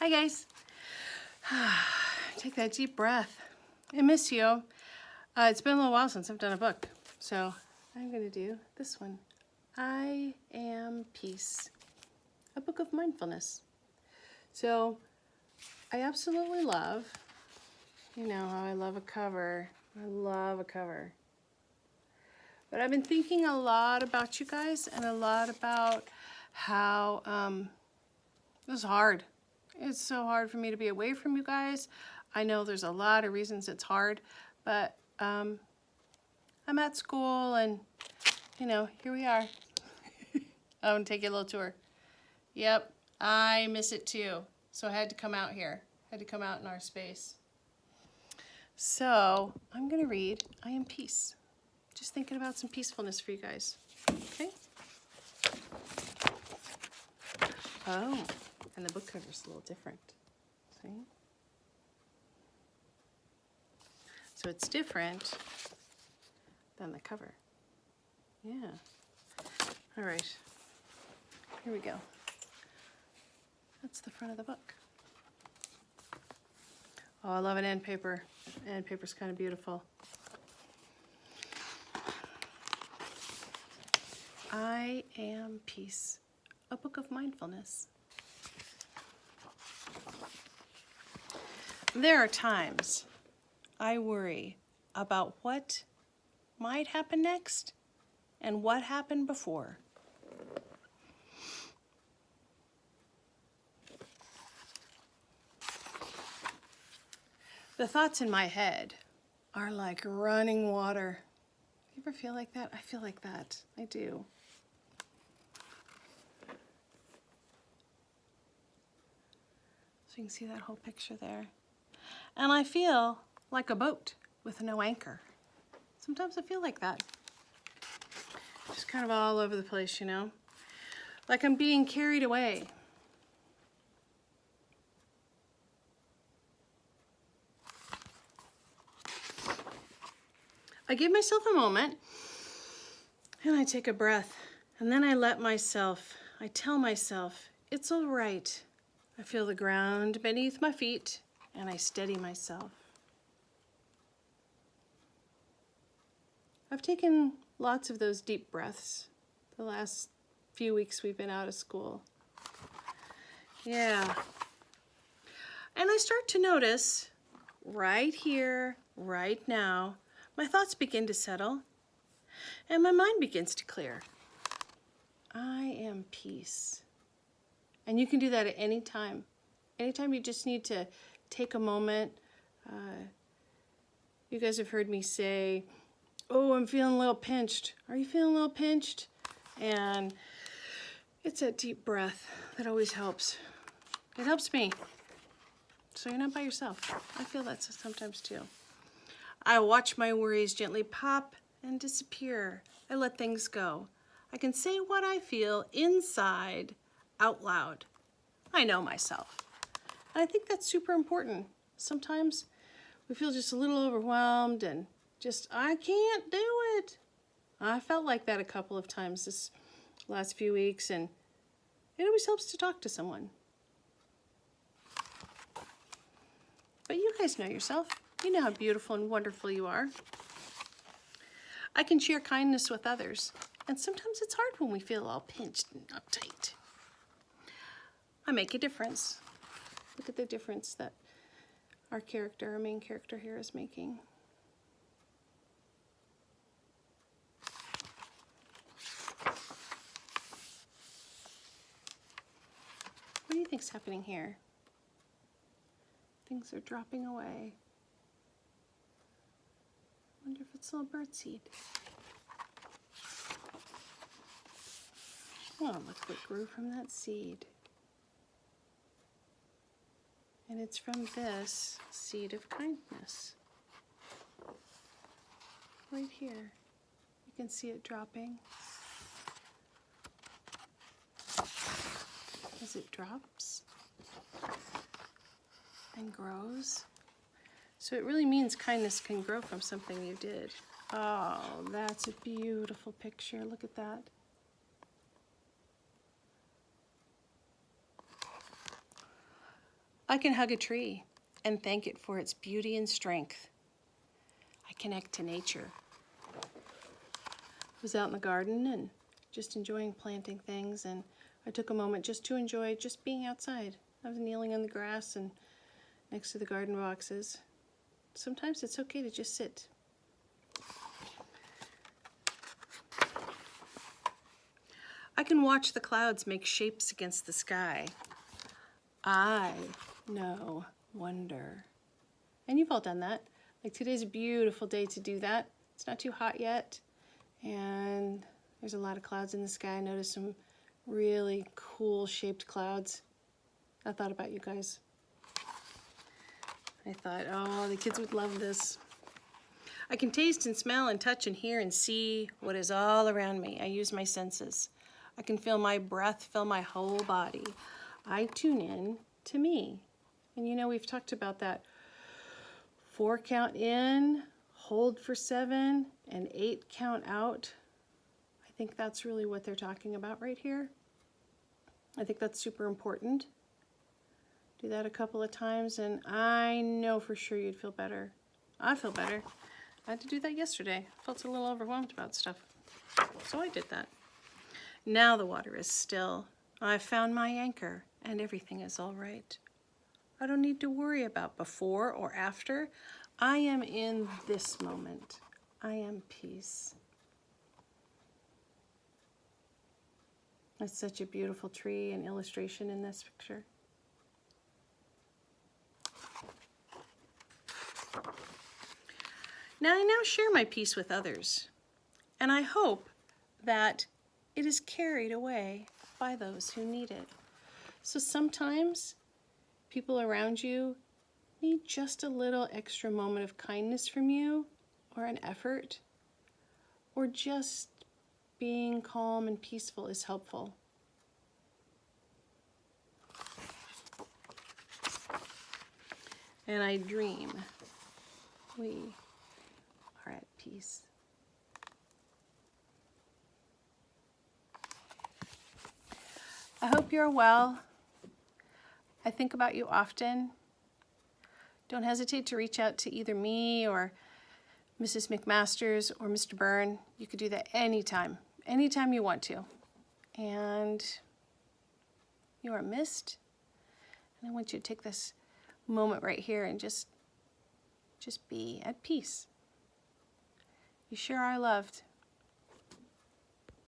Hi guys. Take that deep breath. I miss you. It's been a little while since I've done a book, so I'm going to do this one. I Am Peace, a book of mindfulness. So I absolutely love, you know how I love a cover. I love a cover. But I've been thinking a lot about you guys and a lot about how it was hard. It's so hard for me to be away from you guys. I know there's a lot of reasons it's hard, but I'm at school and, you know, here we are. I'm gonna take you a little tour. Yep, I miss it too. So I had to come out here. I had to come out in our space. So I'm gonna read I Am Peace. Just thinking about some peacefulness for you guys. Okay? Oh, and the book cover's a little different. See? So it's different than the cover. Yeah. All right. Here we go. That's the front of the book. Oh, I love an end paper. End paper's kind of beautiful. I Am Peace, a book of mindfulness. There are times I worry about what might happen next and what happened before. The thoughts in my head are like running water. You ever feel like that? I feel like that. I do. So you can see that whole picture there. And I feel like a boat with no anchor. Sometimes I feel like that. Just kind of all over the place, you know? Like I'm being carried away. I give myself a moment and I take a breath and then I tell myself, it's all right. I feel the ground beneath my feet and I steady myself. I've taken lots of those deep breaths the last few weeks we've been out of school. Yeah. And I start to notice right here, right now, my thoughts begin to settle and my mind begins to clear. I am peace. And you can do that at any time. Anytime you just need to take a moment. You guys have heard me say, oh, I'm feeling a little pinched. Are you feeling a little pinched? And it's that deep breath that always helps. It helps me. So you're not by yourself. I feel that sometimes too. I watch my worries gently pop and disappear. I let things go. I can say what I feel inside out loud. I know myself. And I think that's super important. Sometimes we feel just a little overwhelmed and just, I can't do it. I felt like that a couple of times this last few weeks, and it always helps to talk to someone. But you guys know yourself. You know how beautiful and wonderful you are. I can share kindness with others, and sometimes it's hard when we feel all pinched and uptight. I make a difference. Look at the difference that our main character here is making. What do you think's happening here? Things are dropping away. Wonder if it's a little birdseed. Oh, look what grew from that seed. And it's from this seed of kindness. Right here. You can see it dropping. As it drops and grows. So it really means kindness can grow from something you did. Oh, that's a beautiful picture. Look at that. I can hug a tree and thank it for its beauty and strength. I connect to nature. I was out in the garden and just enjoying planting things, and I took a moment just to enjoy just being outside. I was kneeling on the grass and next to the garden boxes. Sometimes it's okay to just sit. I can watch the clouds make shapes against the sky. I know wonder. And you've all done that. Like today's a beautiful day to do that. It's not too hot yet, and there's a lot of clouds in the sky. I noticed some really cool shaped clouds. I thought about you guys. I thought, oh, the kids would love this. I can taste and smell and touch and hear and see what is all around me. I use my senses. I can feel my breath fill my whole body. I tune in to me. And you know, we've talked about that 4 count in, hold for 7, and 8 count out. I think that's really what they're talking about right here. I think that's super important. Do that a couple of times and I know for sure you'd feel better. I feel better. I had to do that yesterday. I felt a little overwhelmed about stuff. So I did that. Now the water is still. I've found my anchor and everything is all right. I don't need to worry about before or after. I am in this moment. I am peace. That's such a beautiful tree and illustration in this picture. Now I now share my peace with others, and I hope that it is carried away by those who need it. So sometimes people around you need just a little extra moment of kindness from you, or an effort, or just being calm and peaceful is helpful. And I dream we are at peace. I hope you're well. I think about you often. Don't hesitate to reach out to either me or Mrs. McMasters or Mr. Byrne. You could do that anytime you want to. And you are missed. And I want you to take this moment right here and just be at peace. You sure are loved.